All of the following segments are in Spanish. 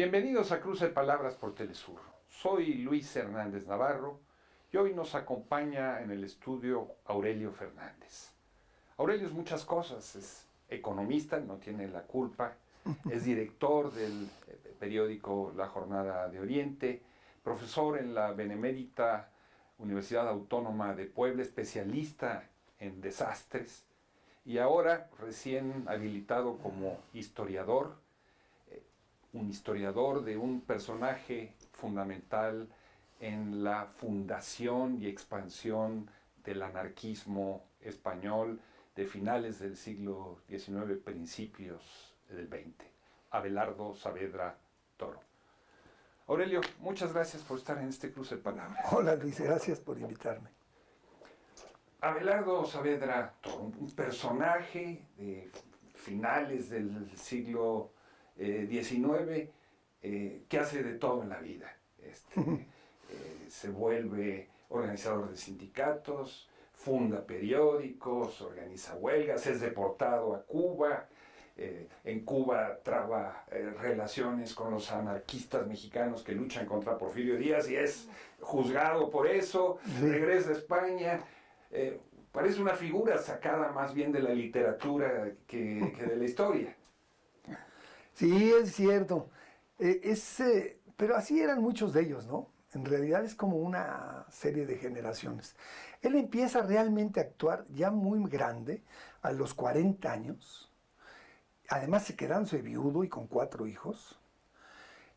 Bienvenidos a Cruce de Palabras por Telesur. Soy Luis Hernández Navarro y hoy nos acompaña en el estudio Aurelio Fernández. Aurelio es muchas cosas, es economista, no tiene la culpa, es director del periódico La Jornada de Oriente, profesor en la Benemérita Universidad Autónoma de Puebla, especialista en desastres y ahora recién habilitado como historiador, un historiador de un personaje fundamental en la fundación y expansión del anarquismo español de finales del siglo XIX, principios del XX, Abelardo Saavedra Toro. Aurelio, muchas gracias por estar en este cruce de palabras. Hola Luis, gracias por invitarme. Abelardo Saavedra Toro, un personaje de finales del siglo XIX, que hace de todo en la vida. Se vuelve organizador de sindicatos, funda periódicos, organiza huelgas, es deportado a Cuba. En Cuba traba relaciones con los anarquistas mexicanos que luchan contra Porfirio Díaz y es juzgado por eso, regresa a España. Parece una figura sacada más bien de la literatura que de la historia. Sí, es cierto. Pero así eran muchos de ellos, ¿no? En realidad es como una serie de generaciones. Él empieza realmente a actuar ya muy grande, a los 40 años. Además quedándose viudo y con 4 hijos.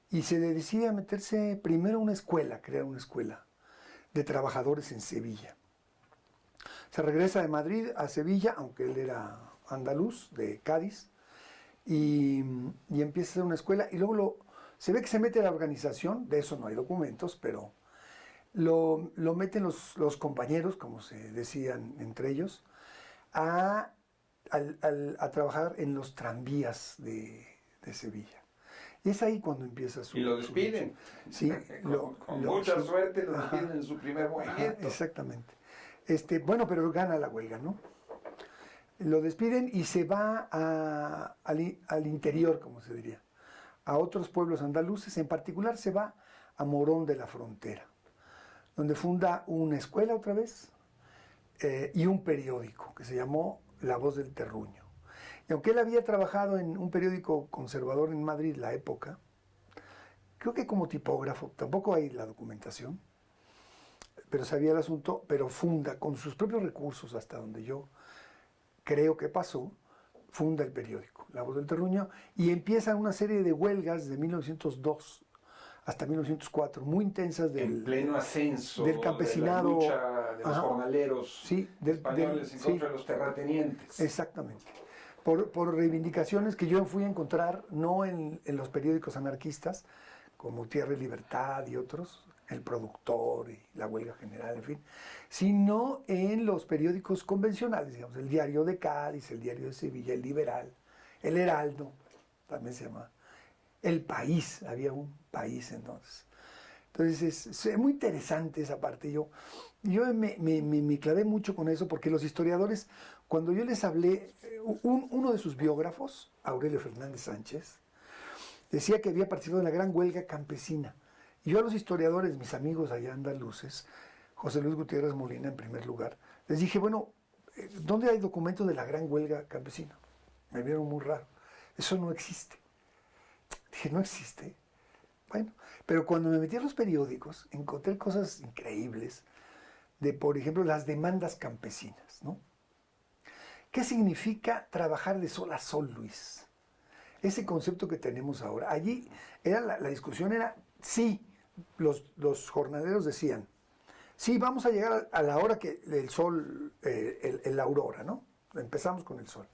Y se decide a meterse primero a una escuela, crear una escuela de trabajadores en Sevilla. Se regresa de Madrid a Sevilla, aunque él era andaluz, de Cádiz. Y empieza a hacer una escuela y luego se ve que se mete a la organización, de eso no hay documentos, pero lo meten los compañeros, como se decían entre ellos, a trabajar en los tranvías de Sevilla. Y es ahí cuando empieza su... Y lo despiden. Sí, con mucha suerte lo despiden en su primer movimiento. Exactamente. Bueno, pero gana la huelga, ¿no? Lo despiden y se va al interior, como se diría, a otros pueblos andaluces. En particular se va a Morón de la Frontera, donde funda una escuela otra vez y un periódico que se llamó La Voz del Terruño. Y aunque él había trabajado en un periódico conservador en Madrid, La Época, creo que como tipógrafo, tampoco hay la documentación, pero sabía el asunto, pero funda con sus propios recursos, hasta donde yo creo que pasó, funda el periódico, La Voz del Terruño, y empiezan una serie de huelgas de 1902 hasta 1904, muy intensas en pleno ascenso del campesinado, de la lucha de los jornaleros españoles en contra de los terratenientes. Exactamente. Por reivindicaciones que yo fui a encontrar, no en los periódicos anarquistas, como Tierra y Libertad y otros, El Productor y La Huelga General, en fin, sino en los periódicos convencionales, digamos, el Diario de Cádiz, el Diario de Sevilla, el Liberal, el Heraldo, también se llama, El País, había un País entonces. Entonces es muy interesante esa parte. Yo me clavé mucho con eso porque los historiadores, cuando yo les hablé, uno de sus biógrafos, Aurelio Fernández Sánchez, decía que había participado en la gran huelga campesina. Y yo a los historiadores, mis amigos allá andaluces, José Luis Gutiérrez Molina en primer lugar, les dije, bueno, ¿dónde hay documentos de la gran huelga campesina? Me vieron muy raro. Eso no existe. Dije, ¿no existe? Bueno, pero cuando me metí a los periódicos, encontré cosas increíbles de, por ejemplo, las demandas campesinas, ¿no? ¿Qué significa trabajar de sol a sol, Luis? Ese concepto que tenemos ahora. Allí la discusión era, sí, los jornaleros decían, sí, vamos a llegar a la hora que el sol, la aurora, ¿no? Empezamos con el sol.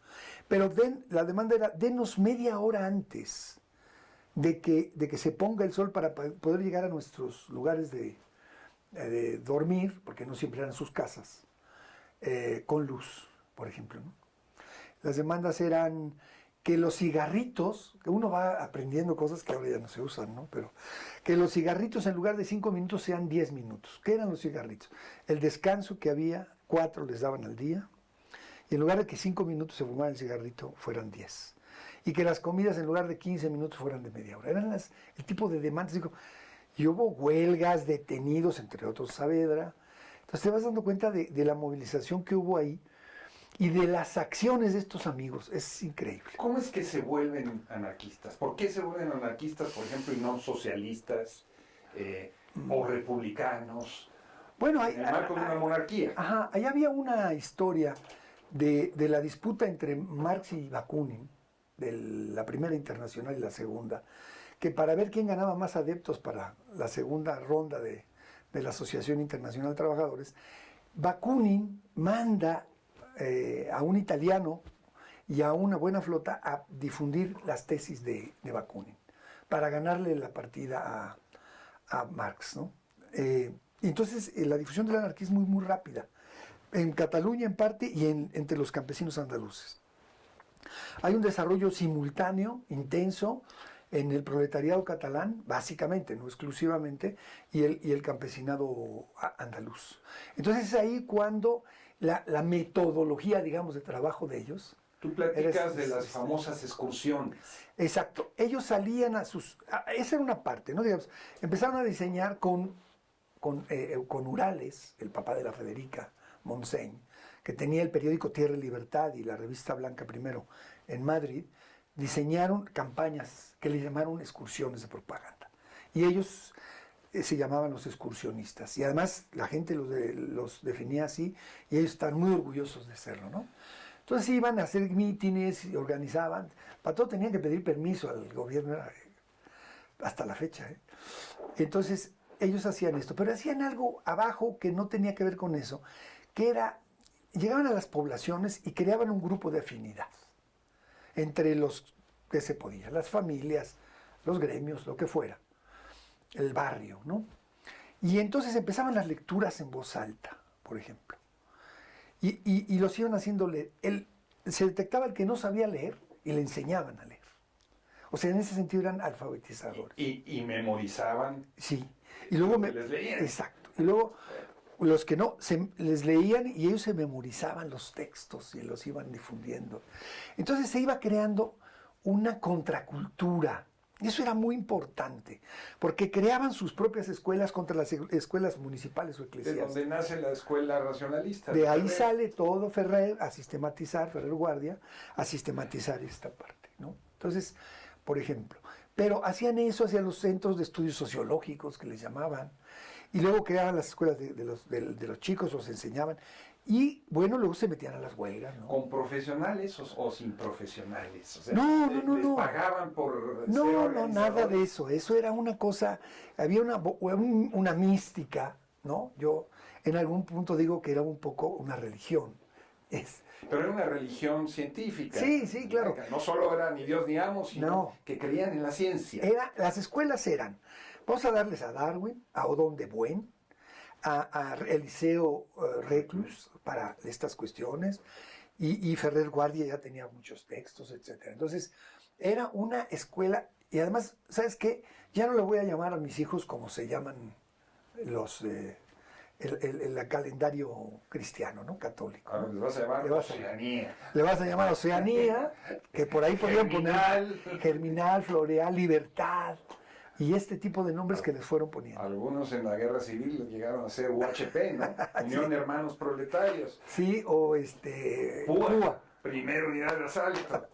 Pero la demanda era, denos media hora antes de que se ponga el sol para poder llegar a nuestros lugares de dormir, porque no siempre eran sus casas, con luz, por ejemplo, ¿no? Las demandas eran que los cigarritos, que uno va aprendiendo cosas que ahora ya no se usan, ¿no? Pero que los cigarritos en lugar de 5 minutos sean 10 minutos. ¿Qué eran los cigarritos? El descanso que había, 4 les daban al día, y en lugar de que 5 minutos se fumara el cigarrito, fueran 10. y que las comidas en lugar de 15 minutos fueran de media hora. Eran el tipo de demandas. Y hubo huelgas, detenidos, entre otros Saavedra. Entonces te vas dando cuenta de la movilización que hubo ahí y de las acciones de estos amigos. Es increíble. ¿Cómo es que se vuelven anarquistas? ¿Por qué se vuelven anarquistas, por ejemplo, y no socialistas o republicanos? Bueno, En el marco de una monarquía. Ajá, ahí había una historia de la disputa entre Marx y Bakunin, de la primera internacional y la segunda, que para ver quién ganaba más adeptos para la segunda ronda de la Asociación Internacional de Trabajadores, Bakunin manda a un italiano y a una buena flota a difundir las tesis de Bakunin para ganarle la partida a Marx, ¿no? Entonces la difusión del anarquismo es muy rápida, en Cataluña en parte y entre los campesinos andaluces. Hay un desarrollo simultáneo, intenso, en el proletariado catalán, básicamente, no exclusivamente, y el campesinado andaluz. Entonces es ahí cuando la metodología, digamos, de trabajo de ellos... Tú platicas de las famosas excursiones. Exacto. Ellos salían esa era una parte, ¿no? Digamos, empezaron a diseñar con Urales, el papá de la Federica, Montseny, que tenía el periódico Tierra y Libertad y la revista Blanca primero en Madrid, diseñaron campañas que le llamaron excursiones de propaganda. Y ellos se llamaban los excursionistas. Y además la gente los definía así y ellos están muy orgullosos de serlo, ¿no? Entonces iban a hacer mítines y organizaban. Para todo tenían que pedir permiso al gobierno hasta la fecha. Entonces ellos hacían esto, pero hacían algo abajo que no tenía que ver con eso, que era, llegaban a las poblaciones y creaban un grupo de afinidad entre los que se podía, las familias, los gremios, lo que fuera, el barrio, ¿no? Y entonces empezaban las lecturas en voz alta, por ejemplo, y los iban haciendo leer. Se detectaba el que no sabía leer y le enseñaban a leer. O sea, en ese sentido eran alfabetizadores. Y memorizaban. Sí. Y luego les leían. Exacto. Y luego los que no, les leían y ellos se memorizaban los textos y los iban difundiendo. Entonces se iba creando una contracultura. Y eso era muy importante, porque creaban sus propias escuelas contra las escuelas municipales o eclesiásticas. De donde nace la escuela racionalista. De ahí sale todo Ferrer Guardia, a sistematizar esta parte, ¿no? Entonces, por ejemplo, pero hacían eso hacia los centros de estudios sociológicos que les llamaban, y luego creaban las escuelas de los chicos, los enseñaban, y bueno, luego se metían a las huelgas, ¿no? ¿Con profesionales o sin profesionales? O sea, no. ¿les pagaban por ser No, nada de eso. Eso era una cosa, había una mística, ¿no? Yo en algún punto digo que era un poco una religión. Pero era una religión científica. Sí, claro. No solo era ni Dios ni amo, sino que creían en la ciencia. Las escuelas eran, vamos a darles a Darwin, a Odón de Buen, a Eliseo Reclus para estas cuestiones, y Ferrer Guardia ya tenía muchos textos, etc. Entonces, era una escuela, y además, ¿sabes qué? Ya no le voy a llamar a mis hijos como se llaman los... el calendario cristiano, ¿no? Católico. ¿No? Les vas a llamar Oceanía. Le vas a llamar Oceanía, que por ahí podrían poner Germinal, Floreal, Libertad, y este tipo de nombres que les fueron poniendo. Algunos en la guerra civil llegaron a ser UHP, ¿no? Unión de Hermanos Proletarios. Sí, o PUA. Primera Unidad de Asalto.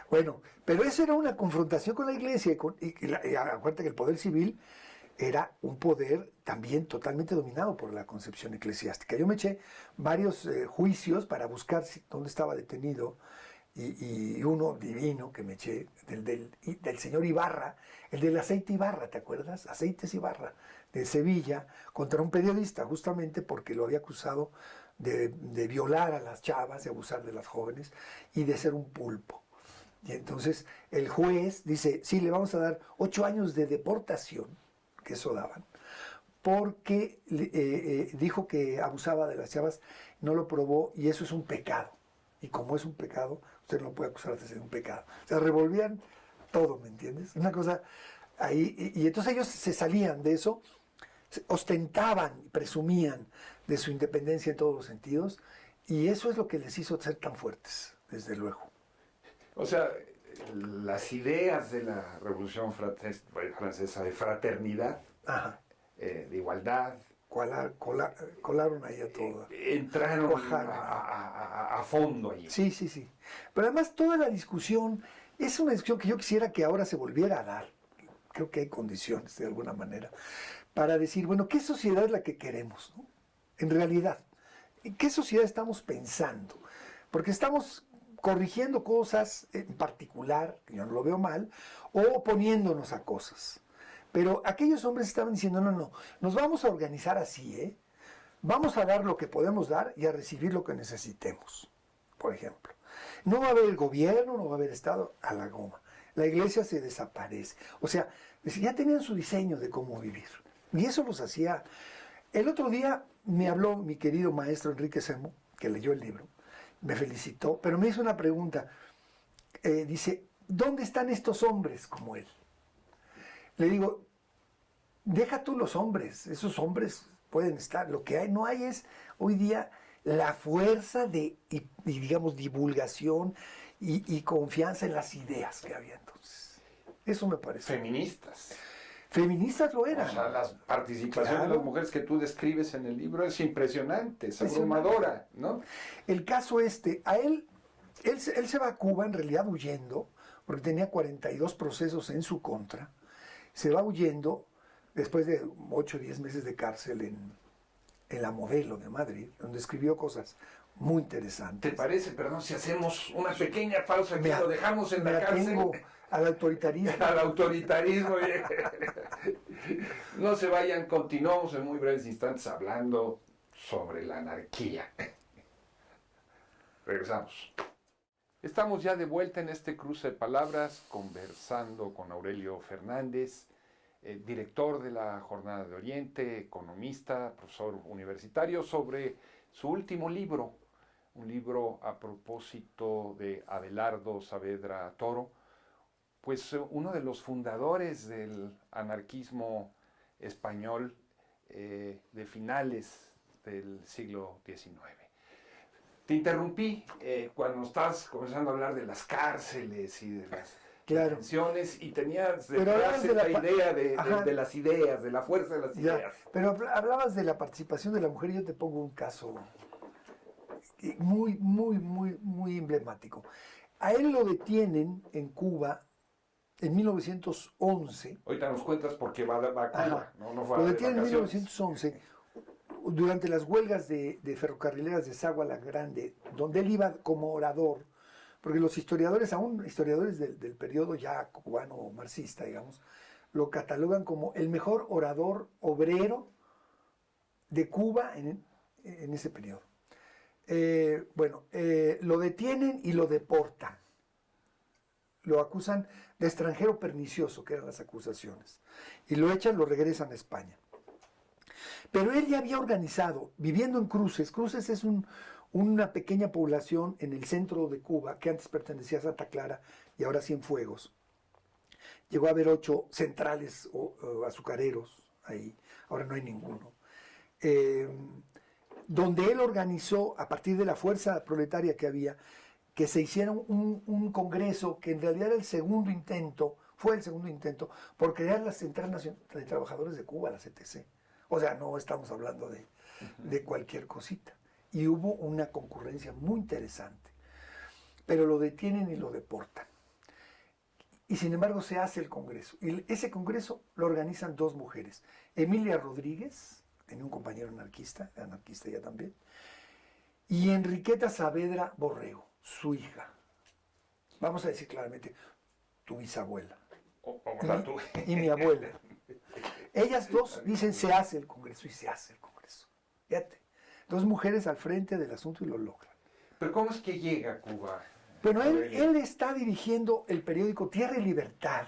Bueno, pero eso era una confrontación con la iglesia, y acuérdate que el poder civil era un poder también totalmente dominado por la concepción eclesiástica. Yo me eché varios juicios para buscar dónde estaba detenido, y uno divino que me eché, del señor Ibarra, el del aceite Ibarra, ¿te acuerdas? Aceites Ibarra, de Sevilla, contra un periodista, justamente porque lo había acusado de violar a las chavas, de abusar de las jóvenes, y de ser un pulpo. Y entonces el juez dice, sí, le vamos a dar 8 años de deportación, que eso daban, porque dijo que abusaba de las chavas, no lo probó, y eso es un pecado. Y como es un pecado, usted no puede acusar de ser un pecado. O sea, revolvían todo, ¿me entiendes? Una cosa ahí, y entonces ellos se salían de eso, ostentaban, presumían de su independencia en todos los sentidos, y eso es lo que les hizo ser tan fuertes, desde luego. O sea, las ideas de la Revolución Francesa de fraternidad, Ajá. de igualdad, Colaron ahí a todo. entraron Cuajaron. a fondo allí. Sí, sí, sí. Pero además toda la discusión es una discusión que yo quisiera que ahora se volviera a dar. Creo que hay condiciones, de alguna manera, para decir, bueno, ¿qué sociedad es la que queremos, ¿no? En realidad, ¿en qué sociedad estamos pensando? Porque estamos corrigiendo cosas en particular, que yo no lo veo mal, o oponiéndonos a cosas. Pero aquellos hombres estaban diciendo, no, nos vamos a organizar así, ¿eh? Vamos a dar lo que podemos dar y a recibir lo que necesitemos, por ejemplo. No va a haber gobierno, no va a haber Estado, a la goma. La iglesia se desaparece. O sea, ya tenían su diseño de cómo vivir. Y eso los hacía. El otro día me habló mi querido maestro Enrique Semo, que leyó el libro, me felicitó, pero me hizo una pregunta. Dice, ¿dónde están estos hombres como él? Le digo, deja tú los hombres, esos hombres pueden estar. Lo que no hay es hoy día la fuerza y digamos, divulgación y confianza en las ideas que había entonces. Eso me parece. Feministas. Feministas lo eran. O sea, la participación de las mujeres que tú describes en el libro es impresionante, es abrumadora, ¿no? El caso a él se va a Cuba en realidad huyendo, porque tenía 42 procesos en su contra. Se va huyendo después de 8 o 10 meses de cárcel en La Modelo de Madrid, donde escribió cosas muy interesantes. ¿Te parece, perdón, si hacemos una pequeña pausa aquí, lo dejamos en la cárcel? Al autoritarismo. Al autoritarismo. No se vayan, continuamos en muy breves instantes hablando sobre la anarquía. Regresamos. Estamos ya de vuelta en este cruce de palabras, conversando con Aurelio Fernández, director de la Jornada de Oriente, economista, profesor universitario, sobre su último libro, un libro a propósito de Abelardo Saavedra Toro, pues uno de los fundadores del anarquismo español de finales del siglo XIX. Te interrumpí cuando estás comenzando a hablar de las cárceles y de las detenciones y tenías detrás esta idea de las ideas, de la fuerza de las ideas. Pero hablabas de la participación de la mujer y yo te pongo un caso muy emblemático. A él lo detienen en Cuba en 1911. Ahorita nos cuentas por qué va a Cuba. No fue lo detienen en 1911 durante las huelgas de ferrocarrileras de Sagua la Grande, donde él iba como orador, porque los historiadores, aún historiadores del periodo ya cubano marxista, digamos, lo catalogan como el mejor orador obrero de Cuba en ese periodo. Lo detienen y lo deportan. Lo acusan de extranjero pernicioso, que eran las acusaciones. Y lo echan, lo regresan a España. Pero él ya había organizado, viviendo en Cruces. Cruces es una pequeña población en el centro de Cuba, que antes pertenecía a Santa Clara y ahora Cienfuegos. Llegó a haber 8 centrales azucareros ahí, ahora no hay ninguno. Donde él organizó, a partir de la fuerza proletaria que había, que se hiciera un congreso que en realidad era fue el segundo intento por crear la Central Nacional de Trabajadores de Cuba, la CTC. O sea, no estamos hablando de cualquier cosita. Y hubo una concurrencia muy interesante. Pero lo detienen y lo deportan. Y sin embargo se hace el congreso. Y ese congreso lo organizan 2 mujeres. Emilia Rodríguez, tenía un compañero anarquista ella también, y Enriqueta Saavedra Borrego, su hija. Vamos a decir claramente, tu bisabuela. Y mi abuela. Ellas 2 dicen, se hace el congreso, y se hace el congreso. Fíjate, 2 mujeres al frente del asunto y lo logran. ¿Pero cómo es que llega a Cuba? Bueno, él está dirigiendo el periódico Tierra y Libertad,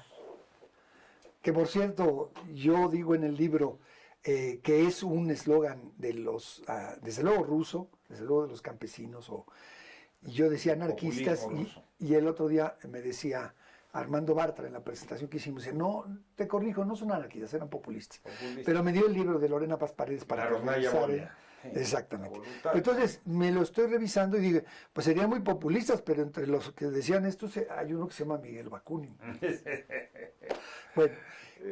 que por cierto, yo digo en el libro que es un eslogan de los, desde luego ruso, desde luego de los campesinos, y yo decía anarquistas, y el otro día me decía Armando Bartra en la presentación que hicimos, no, te corrijo, no son anarquistas, eran populistas. Pero me dio el libro de Lorena Paz Paredes para revisar. Exactamente. La voluntad. Entonces me lo estoy revisando y digo, pues serían muy populistas, pero entre los que decían esto hay uno que se llama Miguel Bakunin. Bueno,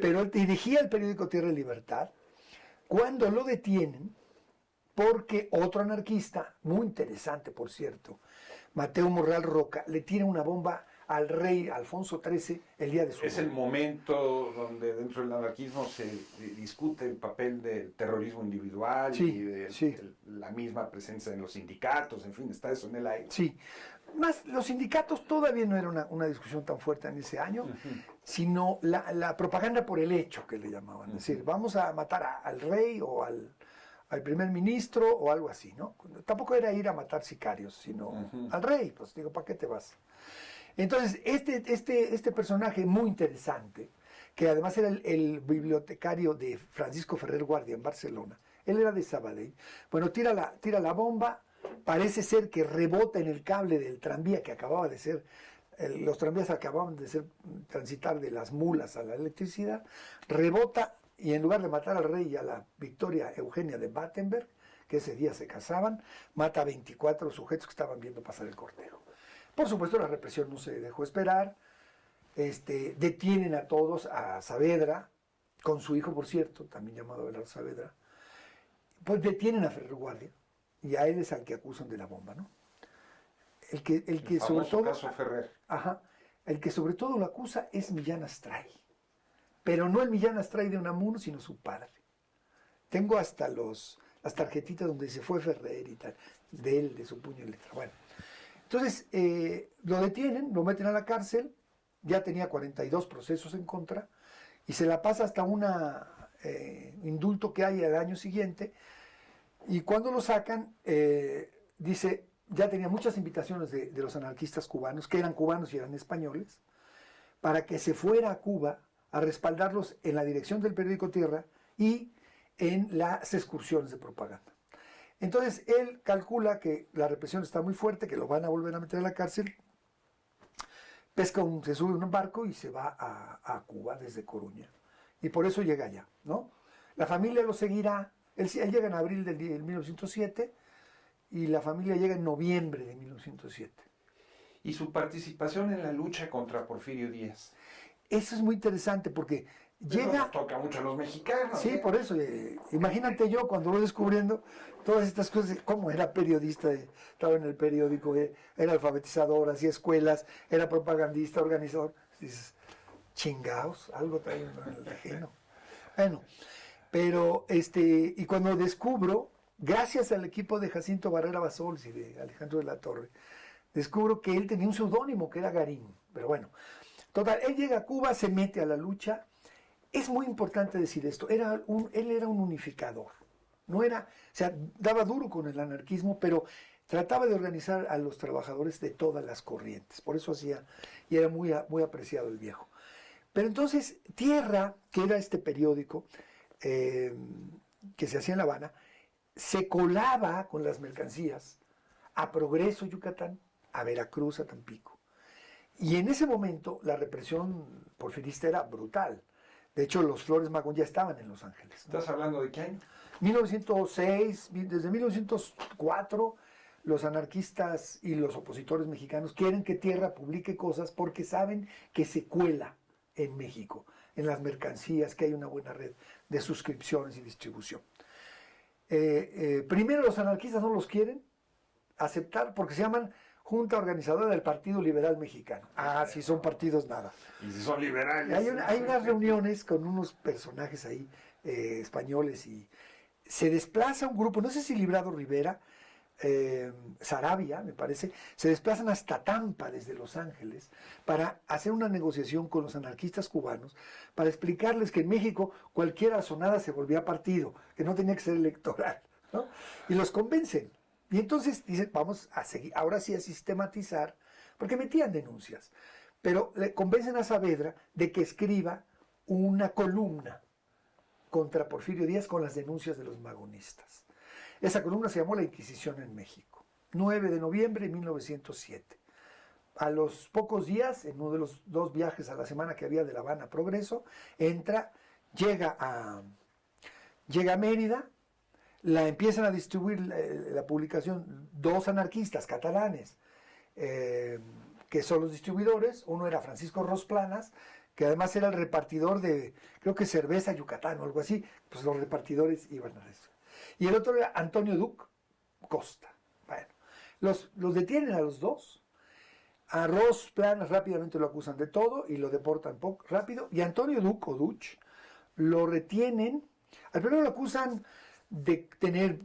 pero él dirigía el periódico Tierra y Libertad cuando lo detienen, porque otro anarquista, muy interesante por cierto, Mateo Morral Roca, le tira una bomba al rey Alfonso XIII el día de su Es boda. el momento donde dentro del anarquismo se discute el papel del terrorismo individual Sí, y de sí. la misma presencia en los sindicatos, en fin, está eso en el aire. Sí, más los sindicatos todavía no era una discusión tan fuerte en ese año, sino la propaganda por el hecho que le llamaban. Es decir, vamos a matar al rey o al primer ministro o algo así, ¿no? Tampoco era ir a matar sicarios, sino al rey, pues digo, ¿para qué te vas? Entonces, este personaje muy interesante, que además era el bibliotecario de Francisco Ferrer Guardia en Barcelona, él era de Sabadell, bueno, tira la bomba, parece ser que rebota en el cable del tranvía que acababa de ser, los tranvías acababan de transitar de las mulas a la electricidad, rebota y en lugar de matar al rey y a la Victoria Eugenia de Battenberg, que ese día se casaban, mata a 24 sujetos que estaban viendo pasar el cortejo. Por supuesto, la represión no se dejó esperar, detienen a todos, a Saavedra, con su hijo, por cierto, también llamado Abelardo Saavedra, pues detienen a Ferrer Guardia, y a él es al que acusan de la bomba, ¿no? El que sobre todo, caso Ferrer. Ajá, el que sobre todo lo acusa es Millán Astray, pero no el Millán Astray de Unamuno, sino su padre. Tengo hasta las tarjetitas donde se fue Ferrer y tal, de él, de su puño y letra. Bueno, entonces lo detienen, lo meten a la cárcel, ya tenía 42 procesos en contra, y se la pasa hasta un indulto que hay al año siguiente, y cuando lo sacan, dice, ya tenía muchas invitaciones de los anarquistas cubanos, que eran cubanos y eran españoles, para que se fuera a Cuba a respaldarlos en la dirección del periódico Tierra y en las excursiones de propaganda. Entonces él calcula que la represión está muy fuerte, que lo van a volver a meter a la cárcel, se sube a un barco y se va a Cuba desde Coruña. Y por eso llega allá, ¿no? La familia lo seguirá, él llega en abril del 1907 y la familia llega en noviembre de 1907. Y su participación en la lucha contra Porfirio Díaz. Eso es muy interesante porque llega... Nos toca mucho a los mexicanos. Sí, por eso. Imagínate yo cuando voy descubriendo todas estas cosas, cómo era periodista, estaba en el periódico, era alfabetizador, hacía escuelas, era propagandista, organizador. Dices, chingaos, algo trae en el ajeno. Bueno, pero y cuando descubro, gracias al equipo de Jacinto Barrera Basols y de Alejandro de la Torre, descubro que él tenía un seudónimo que era Garín. Pero bueno, total, él llega a Cuba, se mete a la lucha. Es muy importante decir esto, él era un unificador, no era, o sea, daba duro con el anarquismo, pero trataba de organizar a los trabajadores de todas las corrientes, por eso hacía, y era muy, muy apreciado el viejo. Pero entonces, Tierra, que era este periódico que se hacía en La Habana, se colaba con las mercancías a Progreso, Yucatán, a Veracruz, a Tampico. Y en ese momento la represión porfirista era brutal. De hecho, los Flores Magón ya estaban en Los Ángeles, ¿no? ¿Estás hablando de qué año? 1906, desde 1904, los anarquistas y los opositores mexicanos quieren que Tierra publique cosas porque saben que se cuela en México, en las mercancías, que hay una buena red de suscripciones y distribución. Primero los anarquistas no los quieren aceptar porque se llaman Junta Organizadora del Partido Liberal Mexicano. Ah, si son partidos, nada. Y si son liberales. Hay unas reuniones con unos personajes ahí españoles y se desplaza un grupo, no sé si Librado Rivera, Sarabia, me parece, se desplazan hasta Tampa desde Los Ángeles para hacer una negociación con los anarquistas cubanos, para explicarles que en México cualquier razonada se volvía partido, que no tenía que ser electoral, ¿no? Y los convencen. Y entonces dicen, vamos a seguir, ahora sí a sistematizar, porque metían denuncias, pero le convencen a Saavedra de que escriba una columna contra Porfirio Díaz con las denuncias de los magonistas. Esa columna se llamó La Inquisición en México, 9 de noviembre de 1907. A los pocos días, en uno de los 2 viajes a la semana que había de La Habana a Progreso, llega a Mérida, la empiezan a distribuir la publicación dos anarquistas catalanes, que son los distribuidores. Uno era Francisco Rosplanas, que además era el repartidor de, creo que cerveza Yucatán o algo así, pues los repartidores iban a eso. Y el otro era Antonio Duc Costa. Bueno, los detienen a los dos. A Rosplanas rápidamente lo acusan de todo y lo deportan poco rápido. Y a Antonio Duc o Duch lo retienen. Al primero lo acusan de tener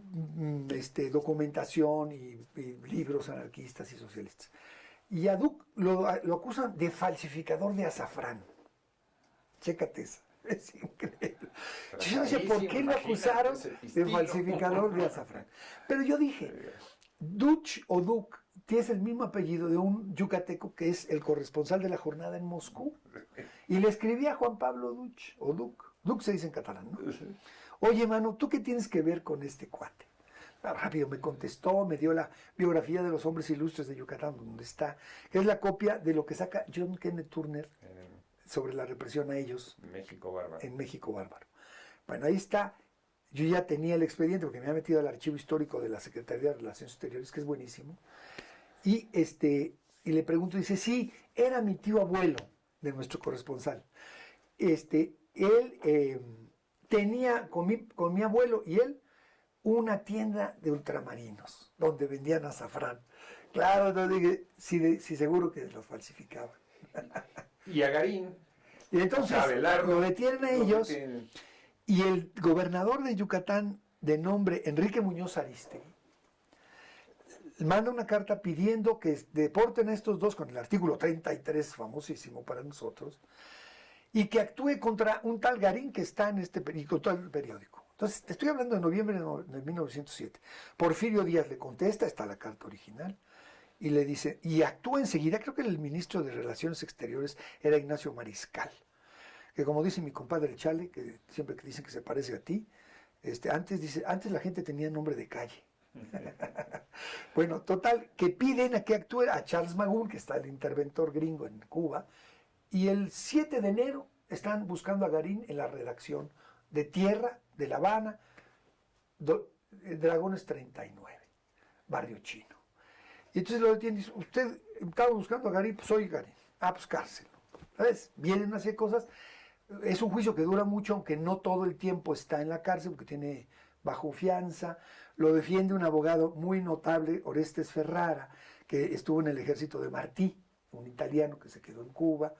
documentación y libros anarquistas y socialistas. Y a Duc lo acusan de falsificador de azafrán. Chécate eso. Es increíble. Yo no sé por qué lo acusaron de falsificador de azafrán. Pero yo dije, Duch o Duc tienes el mismo apellido de un yucateco que es el corresponsal de la jornada en Moscú. Y le escribía a Juan Pablo Duch o Duc. Duc se dice en catalán, ¿no? Oye, mano, ¿tú qué tienes que ver con este cuate? Rápido me contestó, me dio la biografía de los hombres ilustres de Yucatán, donde está, que es la copia de lo que saca John Kenneth Turner sobre la represión a ellos en México Bárbaro. Bueno, ahí está. Yo ya tenía el expediente porque me había metido al archivo histórico de la Secretaría de Relaciones Exteriores, que es buenísimo. Y le pregunto, dice, sí, era mi tío abuelo de nuestro corresponsal. Él tenía con mi abuelo y él una tienda de ultramarinos donde vendían azafrán. Claro, entonces dije, sí, seguro que los falsificaban. Y a Garín. Y entonces lo detienen a ellos. Y el gobernador de Yucatán, de nombre Enrique Muñoz Arístegui, manda una carta pidiendo que deporten a estos dos con el artículo 33, famosísimo para nosotros, y que actúe contra un tal Garín que está en y contra el periódico. Entonces, te estoy hablando de noviembre de 1907. Porfirio Díaz le contesta, está la carta original, y le dice, y actúa enseguida. Creo que el ministro de Relaciones Exteriores era Ignacio Mariscal, que como dice mi compadre Chale, que siempre que dicen que se parece a ti, antes la gente tenía nombre de calle. Bueno, total, que piden a que actúe a Charles Magún, que está el interventor gringo en Cuba, y el 7 de enero están buscando a Garín en la redacción de Tierra, de La Habana, Dragones 39, Barrio Chino. Y entonces lo detienen y dice, usted estaba buscando a Garín, pues soy Garín. Ah, pues cárcel. ¿Sabes? Vienen a hacer cosas. Es un juicio que dura mucho, aunque no todo el tiempo está en la cárcel, porque tiene bajo fianza. Lo defiende un abogado muy notable, Orestes Ferrara, que estuvo en el ejército de Martí, un italiano que se quedó en Cuba.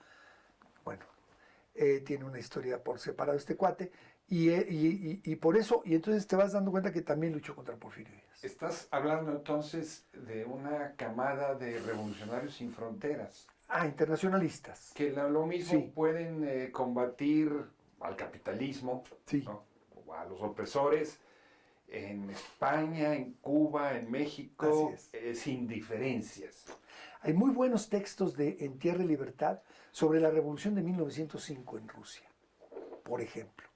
Bueno, tiene una historia por separado este cuate. Y por eso, y entonces te vas dando cuenta que también luchó contra Porfirio Díaz. Estás hablando entonces de una camada de revolucionarios sin fronteras. Internacionalistas. Que lo mismo pueden combatir al capitalismo, ¿no? O a los opresores en España, en Cuba, en México, sin diferencias. Hay muy buenos textos En Tierra y Libertad sobre la revolución de 1905 en Rusia, por ejemplo.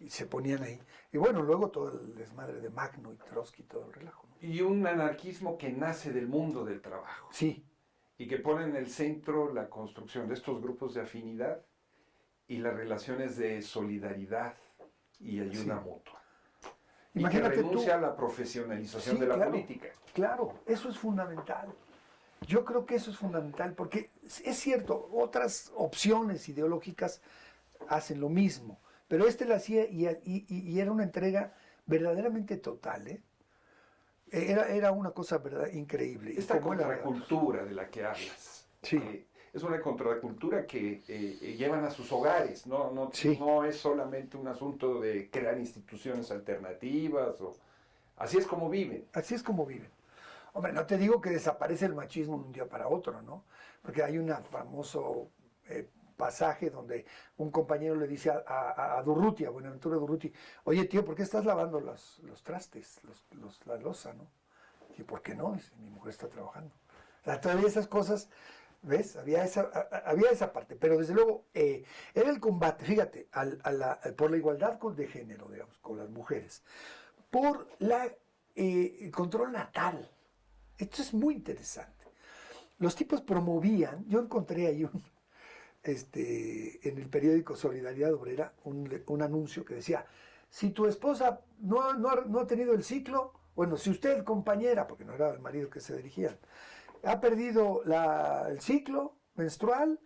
Y se ponían ahí. Y bueno, luego todo el desmadre de Magno y Trotsky, todo el relajo, ¿no? Y un anarquismo que nace del mundo del trabajo. Sí. Y que pone en el centro la construcción de estos grupos de afinidad y las relaciones de solidaridad y ayuda mutua. Imagínate, y que renuncia a la profesionalización de la política. Claro, eso es fundamental. Yo creo que eso es fundamental, porque es cierto, otras opciones ideológicas hacen lo mismo, pero lo hacía y era una entrega verdaderamente total, ¿eh? Era una cosa increíble. Esta contracultura de la que hablas, es una contracultura que llevan a sus hogares, no es solamente un asunto de crear instituciones alternativas, así es como viven. Así es como viven. Hombre, no te digo que desaparece el machismo de un día para otro, ¿no? Porque hay un famoso pasaje donde un compañero le dice a Durruti, a Buenaventura Durruti, oye tío, ¿por qué estás lavando los trastes, la loza, ¿no? Y ¿por qué no? Dice, mi mujer está trabajando. O sea, todavía esas cosas, ¿ves? Había esa parte, pero desde luego era el combate, fíjate, por la igualdad de género, digamos, con las mujeres, por el control natal. Esto es muy interesante. Los tipos promovían, yo encontré ahí en el periódico Solidaridad Obrera un anuncio que decía, si tu esposa no ha tenido el ciclo, bueno, si usted, compañera, porque no era el marido que se dirigían, ha perdido el ciclo menstrual,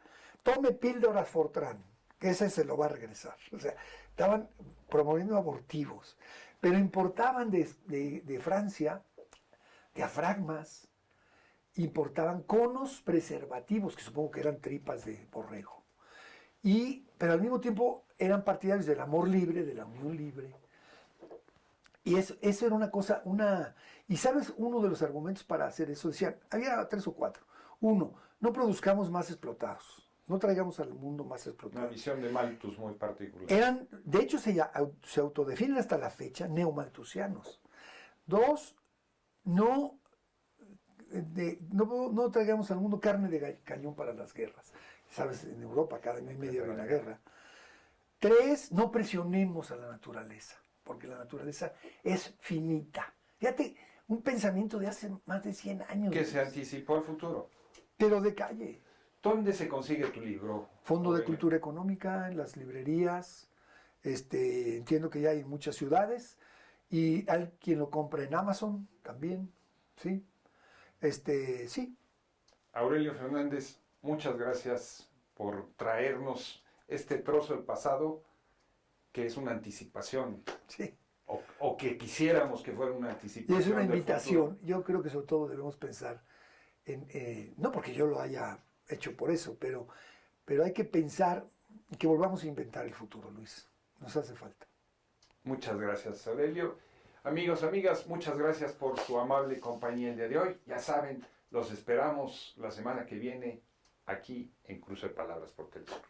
tome píldoras Fortran, que ese se lo va a regresar. O sea, estaban promoviendo abortivos, pero importaban de Francia diafragmas, importaban conos preservativos, que supongo que eran tripas de borrego. Pero al mismo tiempo eran partidarios del amor libre, de la unión libre. Y eso era una cosa, y sabes, uno de los argumentos para hacer eso, decían, había 3 o 4. Uno, no produzcamos más explotados, no traigamos al mundo más explotados. Una visión de Malthus muy particular. De hecho, se autodefinen hasta la fecha neomalthusianos. 2, no traigamos al mundo carne de cañón para las guerras. Sabes, en Europa cada año y medio hay una guerra. 3, no presionemos a la naturaleza, porque la naturaleza es finita. Fíjate, un pensamiento de hace más de 100 años. Que se anticipó al futuro. Pero de calle. ¿Dónde se consigue tu libro? Fondo de Cultura Económica, en las librerías. Entiendo que ya hay en muchas ciudades. Y hay quien lo compra en Amazon también. ¿Sí? Sí. Aurelio Fernández, muchas gracias por traernos este trozo del pasado que es una anticipación. Sí. O que quisiéramos que fuera una anticipación. Y es una del invitación. futuro. Yo creo que sobre todo debemos pensar no porque yo lo haya hecho por eso, pero hay que pensar que volvamos a inventar el futuro, Luis. Nos hace falta. Muchas gracias, Aurelio. Amigos, amigas, muchas gracias por su amable compañía el día de hoy. Ya saben, los esperamos la semana que viene aquí en Cruce de Palabras por Telesur.